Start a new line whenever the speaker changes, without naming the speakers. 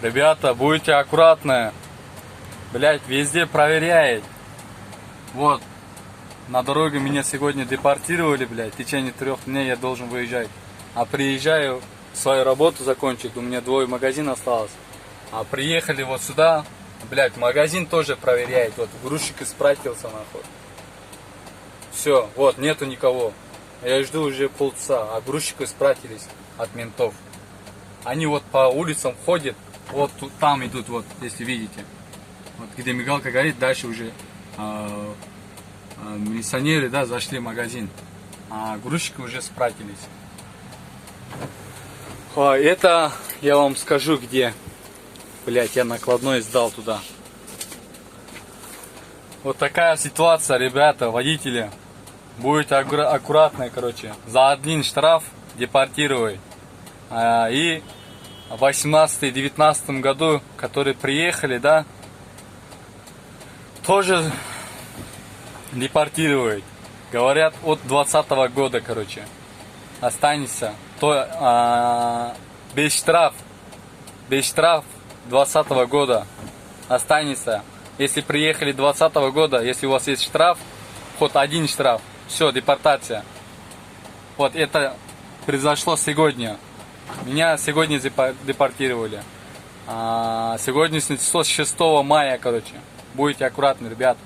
Ребята, будьте аккуратны. Блять, везде проверяет. Вот. На дороге меня сегодня депортировали, блядь. В течение 3 дней я должен выезжать. А приезжаю свою работу закончить. У меня 2 магазин осталось. А приехали вот сюда. Блядь, магазин тоже проверяет. Вот грузчик испратился нахуй. Все, вот, нету никого. Я жду уже полчаса, а грузчики испратились от ментов. Они вот по улицам ходят. Вот тут, там идут, вот, если видите. Вот где мигалка горит, дальше уже милиционеры, да, зашли в магазин. А грузчики уже спрятались. Это я вам скажу где. Блять, я накладной сдал туда. Вот такая ситуация, ребята, водители. Будете аккуратны, короче. За 1 штраф депортировать. И в 18-19 году, которые приехали, да, тоже депортировать. Говорят, от 20-го года, короче. Останется. То без штраф 20-го года останется. Если приехали 20-го года, если у вас есть штраф, хоть 1 штраф, все, депортация. Вот это произошло сегодня. Меня сегодня депортировали. Сегодня число 6 мая, короче. Будете аккуратны, ребят.